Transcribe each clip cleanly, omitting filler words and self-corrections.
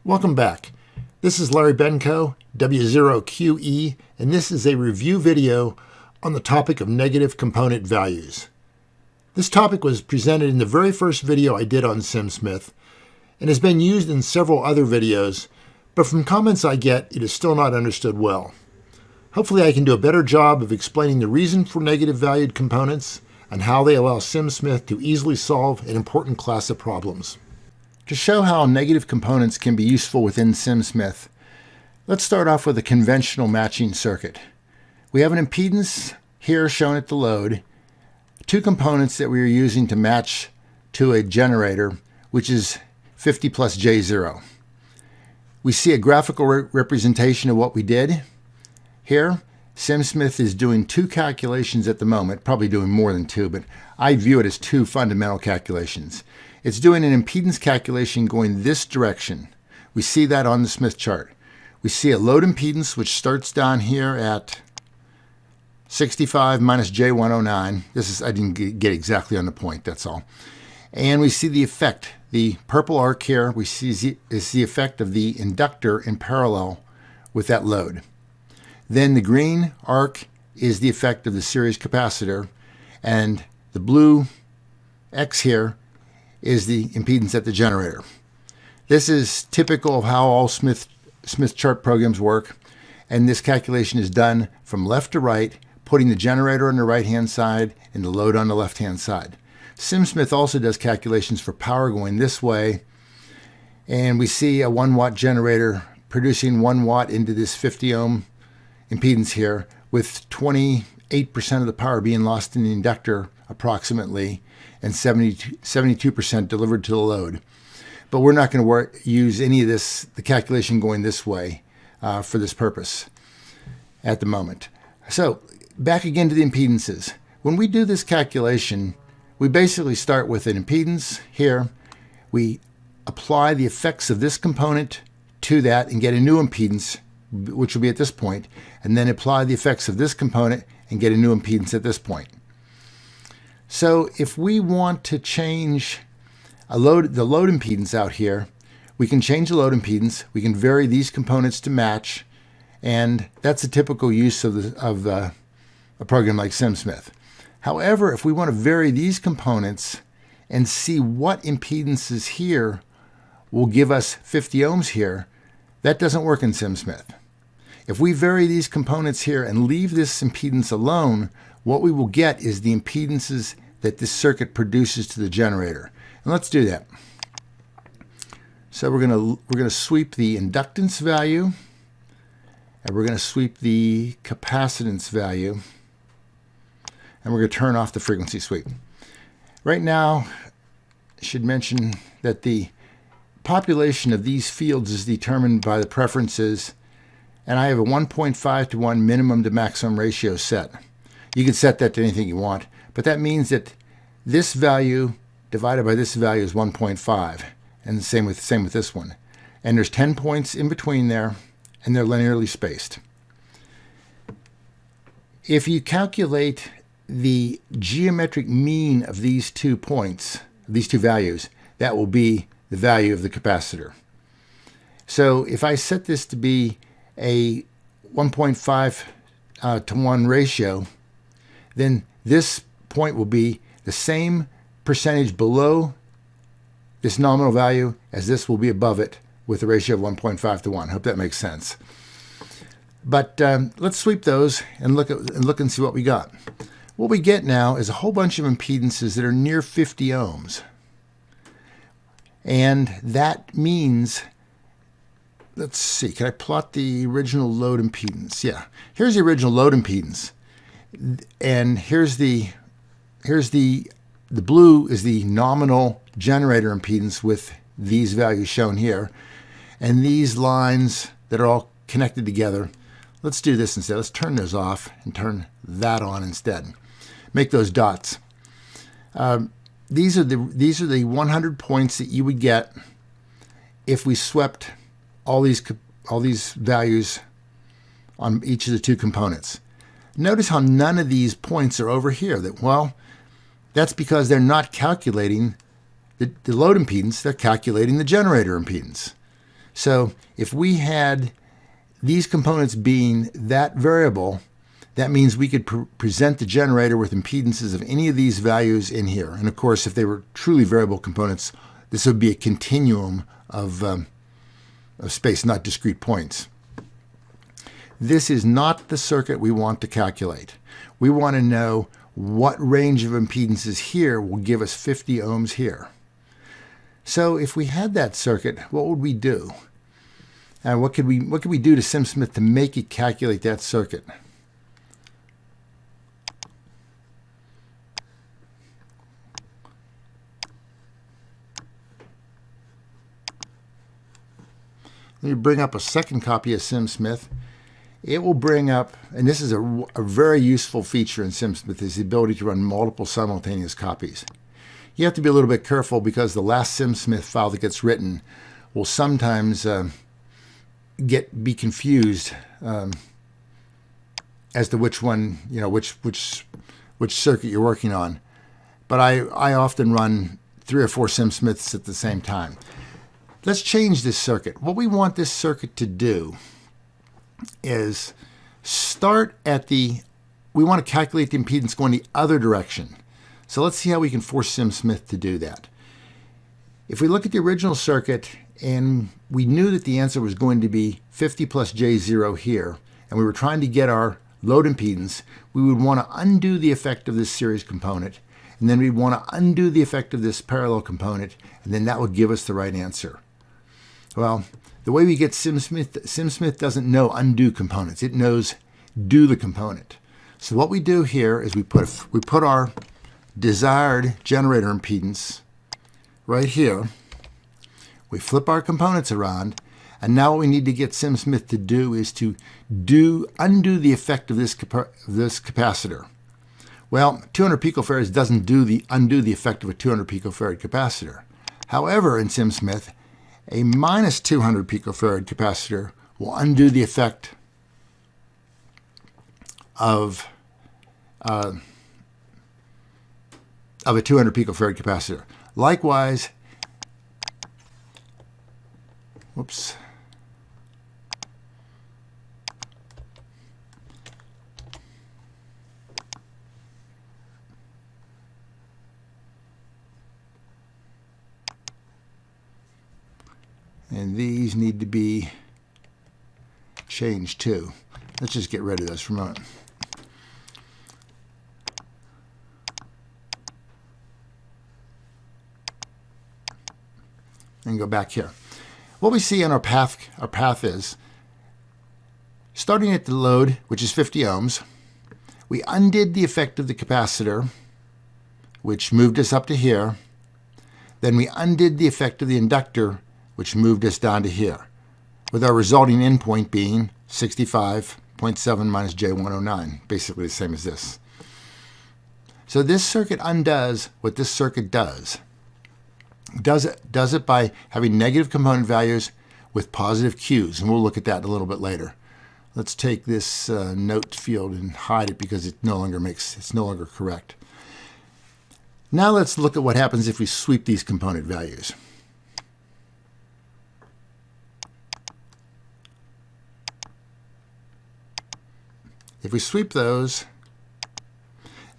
Welcome back. This is Larry Benko, W0QE, and this is a review video on the topic of negative component values. This topic was presented in the very first video I did on SimSmith and has been used in several other videos, but from comments I get, it is still not understood well. Hopefully I can do a better job of explaining the reason for negative valued components and how they allow SimSmith to easily solve an important class of problems. To show how negative components can be useful within SimSmith, let's start off with a conventional matching circuit. We have an impedance here shown at the load, two components that we are using to match to a generator, which is 50 plus J0. We see a graphical representation of what we did. Here, SimSmith is doing two calculations at the moment, probably doing more than two, but I view it as two fundamental calculations. It's doing an impedance calculation going this direction. We see that on the Smith chart. We see a load impedance which starts down here at 65 minus J109. I didn't get exactly on the point, that's all. And we see the effect. The purple arc here we see is the effect of the inductor in parallel with that load. Then the green arc is the effect of the series capacitor, and the blue X here is the impedance at the generator. This is typical of how all Smith chart programs work, and this calculation is done from left to right, putting the generator on the right-hand side and the load on the left-hand side. SimSmith also does calculations for power going this way, and we see a 1 watt generator producing 1 watt into this 50 ohm impedance here, with 28% of the power being lost in the inductor approximately, and 72% delivered to the load. But we're not going to use any of this, the calculation going this way, for this purpose at the moment. So back again to the impedances. When we do this calculation, we basically start with an impedance here. We apply the effects of this component to that and get a new impedance, which will be at this point, and then apply the effects of this component and get a new impedance at this point. So if we want to change the load impedance out here, we can change the load impedance, we can vary these components to match, and that's a typical use of a program like SimSmith. However, if we want to vary these components and see what impedances here will give us 50 ohms here, that doesn't work in SimSmith. If we vary these components here and leave this impedance alone, what we will get is the impedances that this circuit produces to the generator. And let's do that. So we're going to sweep the inductance value, and we're going to sweep the capacitance value, and we're going to turn off the frequency sweep. Right now, I should mention that the population of these fields is determined by the preferences, and I have a 1.5 to 1 minimum to maximum ratio set. You can set that to anything you want, but that means that this value divided by this value is 1.5, and the same with this one. And there's 10 points in between there, and they're linearly spaced. If you calculate the geometric mean of these 2 points, these two values, that will be the value of the capacitor. So if I set this to be a 1.5 to 1 ratio, then this point will be the same percentage below this nominal value as this will be above it, with a ratio of 1.5 to 1. I hope that makes sense. But let's sweep those and look and see what we got. What we get now is a whole bunch of impedances that are near 50 ohms. And that means, let's see, can I plot the original load impedance? Yeah, here's the original load impedance. And here's the blue is the nominal generator impedance with these values shown here. And these lines that are all connected together, let's do this instead. Let's turn those off and turn that on instead. Make those dots. These are the 100 points that you would get if we swept all these values on each of the two components. Notice how none of these points are over here. That's because they're not calculating the load impedance, they're calculating the generator impedance. So if we had these components being that variable, that means we could present the generator with impedances of any of these values in here. And of course, if they were truly variable components, this would be a continuum of space, not discrete points. This is not the circuit we want to calculate. We want to know what range of impedances here will give us 50 ohms here. So if we had that circuit, what would we do? And what could we do to SimSmith to make it calculate that circuit? Let me bring up a second copy of SimSmith. It will bring up, and this is a very useful feature in SimSmith, is the ability to run multiple simultaneous copies. You have to be a little bit careful because the last SimSmith file that gets written will sometimes be confused as to which one, which circuit you're working on. But I often run 3 or 4 SimSmiths at the same time. Let's change this circuit. What we want this circuit to do is start at we want to calculate the impedance going the other direction. So let's see how we can force SimSmith to do that. If we look at the original circuit and we knew that the answer was going to be 50 plus J0 here, and we were trying to get our load impedance, we would want to undo the effect of this series component, and then we'd want to undo the effect of this parallel component, and then that would give us the right answer. Well, the way we get SimSmith doesn't know undo components. It knows do the component. So what we do here is we put our desired generator impedance right here. We flip our components around, and now what we need to get SimSmith to do is to undo the effect of this capacitor. Well, 200 picofarads doesn't undo the effect of a 200 picofarad capacitor. However, in SimSmith, a minus 200 picofarad capacitor will undo the effect of a 200 picofarad capacitor. Likewise, whoops. And these need to be changed too. Let's just get rid of this for a moment. And go back here. What we see on our path is, starting at the load, which is 50 ohms, we undid the effect of the capacitor, which moved us up to here. Then we undid the effect of the inductor, which moved us down to here, with our resulting endpoint being 65.7 minus J109, basically the same as this. So this circuit undoes what this circuit does. Does it by having negative component values with positive Qs, and we'll look at that a little bit later. Let's take this note field and hide it because it's no longer correct. Now let's look at what happens if we sweep these component values. If we sweep those,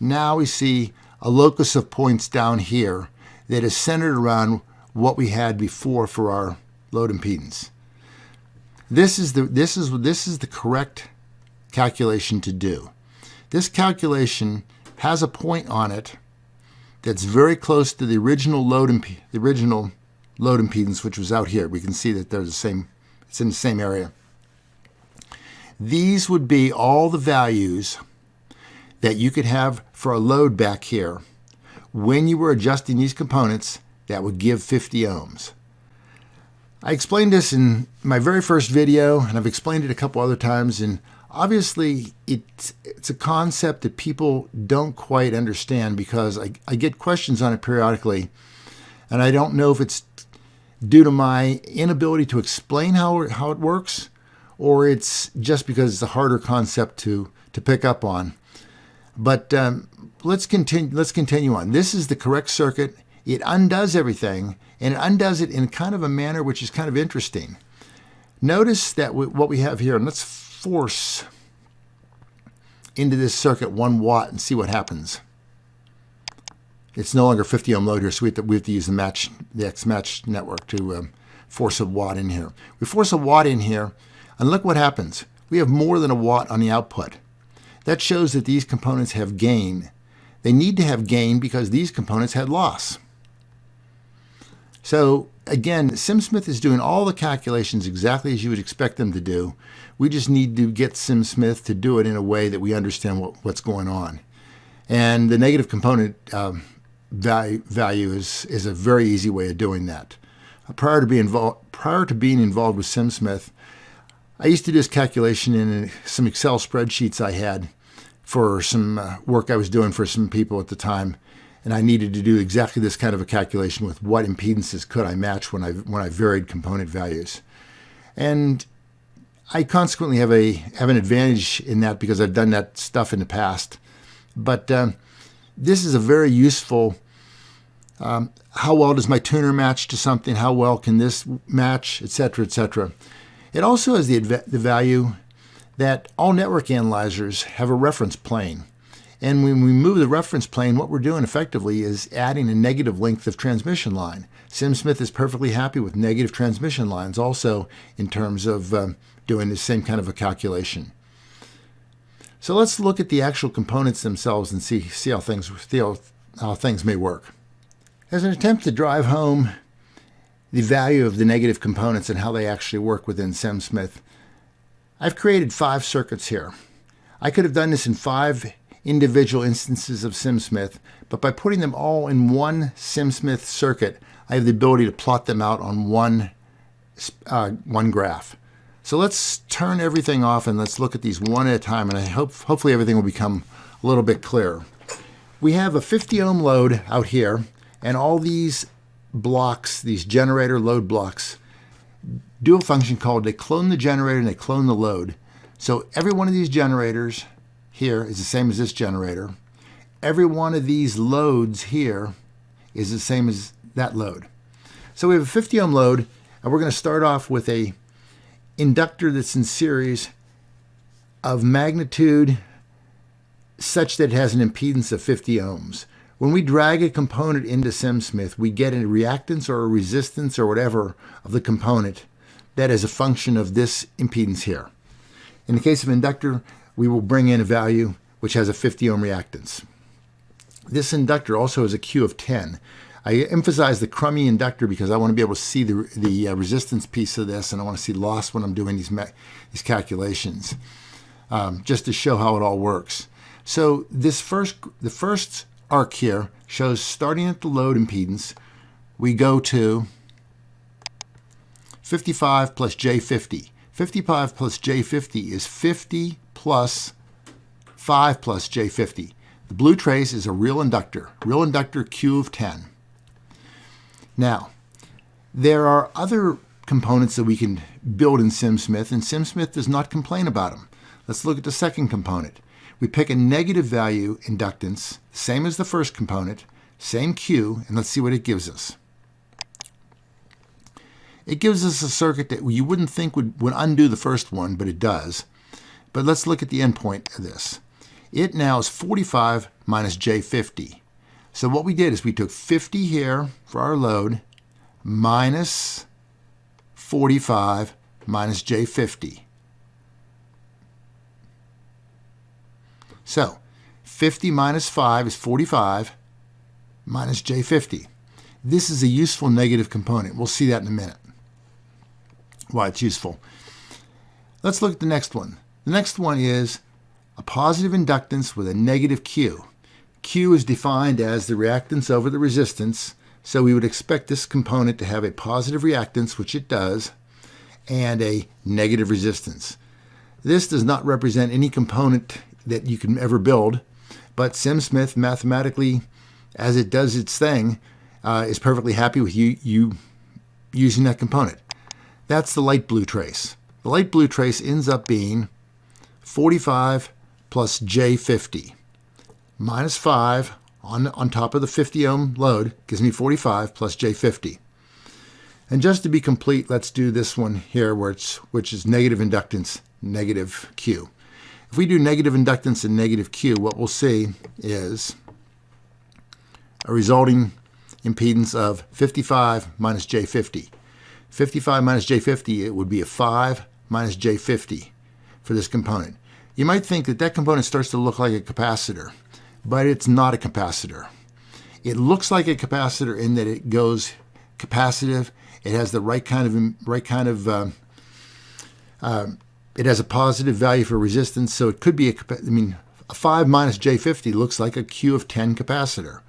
now we see a locus of points down here that is centered around what we had before for our load impedance. This is the correct calculation to do. This calculation has a point on it that's very close to the original load impedance, which was out here. We can see that it's in the same area. These would be all the values that you could have for a load back here when you were adjusting these components that would give 50 ohms. I explained this in my very first video, and I've explained it a couple other times, and obviously it's a concept that people don't quite understand because I get questions on it periodically, and I don't know if it's due to my inability to explain how it works, or it's just because it's a harder concept to pick up on. But let's continue on. This is the correct circuit. It undoes everything, and it undoes it in kind of a manner which is kind of interesting. Notice that what we have here, and let's force into this circuit 1 watt and see what happens. It's no longer 50 ohm load here, so we have to use the X-match network to force a watt in here. We force a watt in here, and look what happens. We have more than a watt on the output. That shows that these components have gain. They need to have gain because these components had loss. So again, SimSmith is doing all the calculations exactly as you would expect them to do. We just need to get SimSmith to do it in a way that we understand what's going on. And the negative component value is a very easy way of doing that. Prior to being involved with SimSmith, I used to do this calculation in some Excel spreadsheets I had for some work I was doing for some people at the time. And I needed to do exactly this kind of a calculation with what impedances could I match when I varied component values. And I consequently have an advantage in that because I've done that stuff in the past. But this is a very useful, how well does my tuner match to something? How well can this match, etc., etc. It also has the value that all network analyzers have a reference plane. And when we move the reference plane, what we're doing effectively is adding a negative length of transmission line. SimSmith is perfectly happy with negative transmission lines also in terms of doing the same kind of a calculation. So let's look at the actual components themselves and see how things may work. As an attempt to drive home the value of the negative components and how they actually work within SimSmith, I've created 5 circuits here. I could have done this in 5 individual instances of SimSmith, but by putting them all in one SimSmith circuit, I have the ability to plot them out on one graph. So let's turn everything off and let's look at these one at a time, and hopefully everything will become a little bit clearer. We have a 50 ohm load out here, and all these blocks, these generator load blocks, do a function called they clone the generator and they clone the load. So every one of these generators here is the same as this generator. Every one of these loads here is the same as that load. So we have a 50 ohm load, and we're going to start off with a inductor that's in series of magnitude such that it has an impedance of 50 ohms. When we drag a component into SimSmith, we get a reactance or a resistance or whatever of the component that is a function of this impedance here. In the case of inductor, we will bring in a value which has a 50 ohm reactance. This inductor also has a Q of 10. I emphasize the crummy inductor because I want to be able to see the resistance piece of this, and I want to see loss when I'm doing these calculations, just to show how it all works. So the first arc here shows starting at the load impedance, we go to 55 plus J50. 55 plus J50 is 50 plus 5 plus J50. The blue trace is a real inductor Q of 10. Now, there are other components that we can build in SimSmith, and SimSmith does not complain about them. Let's look at the second component. We pick a negative value inductance, same as the first component, same Q, and let's see what it gives us. It gives us a circuit that you wouldn't think would undo the first one, but it does. But let's look at the endpoint of this. It now is 45 minus J50. So what we did is we took 50 here for our load minus 45 minus J50. So 50 minus 5 is 45 minus J50. This is a useful negative component. We'll see that in a minute, why it's useful. Let's look at the next one. The next one is a positive inductance with a negative Q. Q is defined as the reactance over the resistance, so we would expect this component to have a positive reactance, which it does, and a negative resistance. This does not represent any component that you can ever build, but SimSmith mathematically, as it does its thing, is perfectly happy with you using that component. That's the light blue trace. The light blue trace ends up being 45 plus J50 minus 5 on top of the 50 ohm load gives me 45 plus J50. And just to be complete, let's do this one here, which is negative inductance, negative Q. If we do negative inductance and negative Q, what we'll see is a resulting impedance of 55 minus J50. 55 minus J50, it would be a 5 minus J50 for this component. You might think that that component starts to look like a capacitor, but it's not a capacitor. It looks like a capacitor in that it goes capacitive. It has the right kind of it has a positive value for resistance, so it could be a 5 minus J50 looks like a Q of 10 capacitor.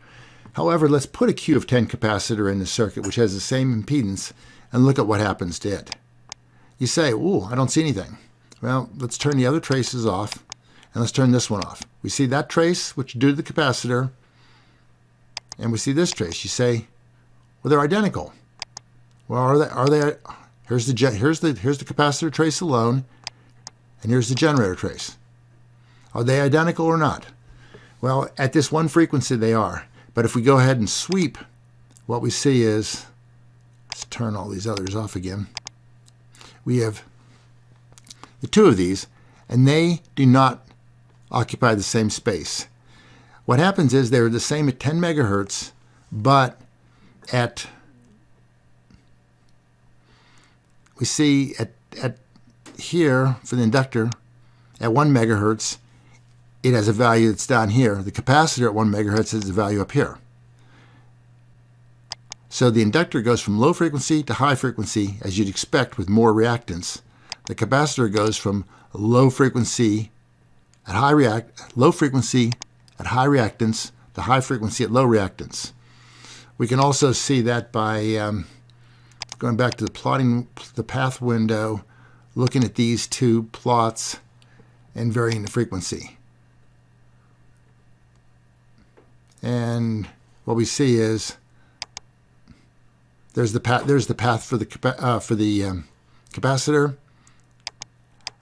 However, let's put a Q of 10 capacitor in the circuit, which has the same impedance, and look at what happens to it. You say, ooh, I don't see anything. Well, let's turn the other traces off, and let's turn this one off. We see that trace, which due to the capacitor, and we see this trace. You say, well, they're identical. Well, are they? Here's the capacitor trace alone, and here's the generator trace. Are they identical or not? Well, at this one frequency, they are. But if we go ahead and sweep, what we see is, let's turn all these others off again. We have the two of these, and they do not occupy the same space. What happens is they're the same at 10 megahertz, but we see at here for the inductor at 1 megahertz, it has a value that's down here. The capacitor at 1 megahertz has a value up here. So the inductor goes from low frequency to high frequency, as you'd expect with more reactance. The capacitor goes from low frequency at high reactance to high frequency at low reactance. We can also see that by going back to the path window, looking at these two plots and varying the frequency. And what we see is there's the path for the capacitor,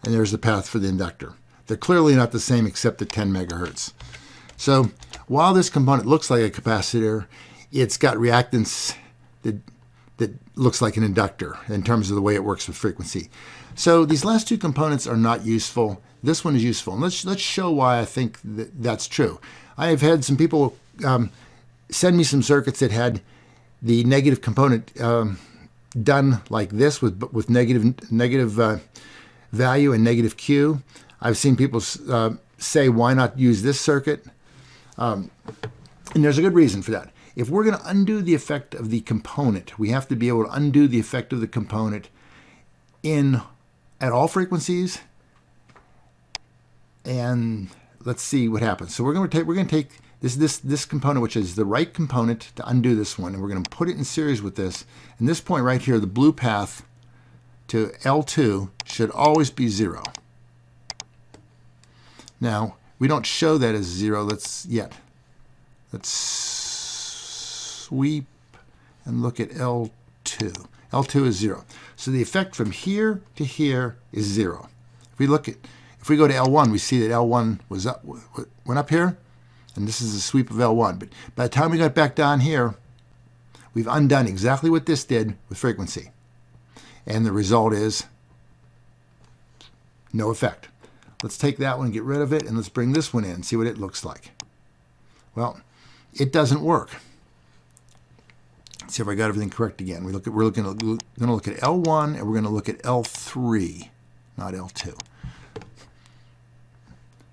and there's the path for the inductor. They're clearly not the same except at 10 megahertz. So while this component looks like a capacitor, it's got reactance that looks like an inductor in terms of the way it works with frequency. So these last two components are not useful. This one is useful. And let's show why I think that's true. I have had some people send me some circuits that had the negative component done like this with negative value and negative Q. I've seen people say, why not use this circuit? And there's a good reason for that. If we're going to undo the effect of the component, we have to be able to undo the effect of the component at all frequencies. And let's see what happens. So we're going to take this component, which is the right component, to undo this one, and we're going to put it in series with this. And this point right here, the blue path to L2 should always be 0. Now, we don't show that as 0 Let's sweep and look at L2. L2 is 0. So the effect from here to here is 0. If we go to L1, we see that L1 went up here, and this is the sweep of L1. But by the time we got back down here, we've undone exactly what this did with frequency. And the result is no effect. Let's take that one, get rid of it, and let's bring this one in, see what it looks like. Well, it doesn't work. Let's see if I got everything correct again. We're going to look at L1, and we're going to look at L3, not L2.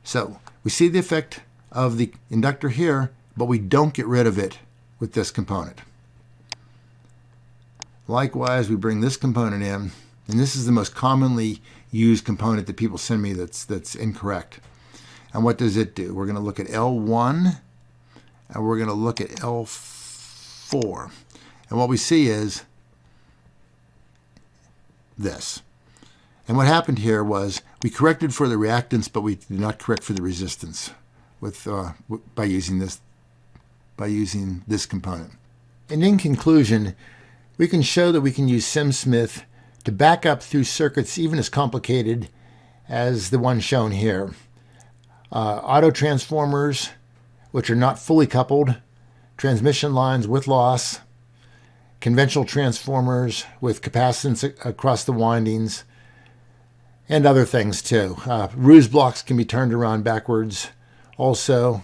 So we see the effect of the inductor here, but we don't get rid of it with this component. Likewise, we bring this component in, and this is the most commonly used component that people send me that's incorrect. And what does it do? We're going to look at L1, and we're going to look at L4. And what we see is this. And what happened here was we corrected for the reactance, but we did not correct for the resistance by using this component. And in conclusion, we can show that we can use SimSmith to back up through circuits even as complicated as the one shown here. Auto transformers, which are not fully coupled, transmission lines with loss, conventional transformers with capacitance across the windings, and other things too. Ruse blocks can be turned around backwards also.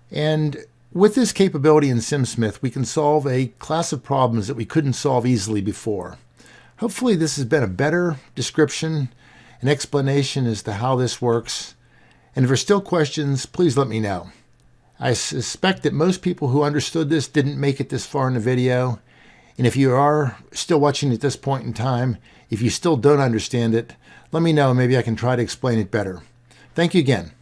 And with this capability in SimSmith, we can solve a class of problems that we couldn't solve easily before. Hopefully this has been a better description and explanation as to how this works. And if there's still questions, please let me know. I suspect that most people who understood this didn't make it this far in the video. And if you are still watching at this point in time, if you still don't understand it, let me know. Maybe I can try to explain it better. Thank you again.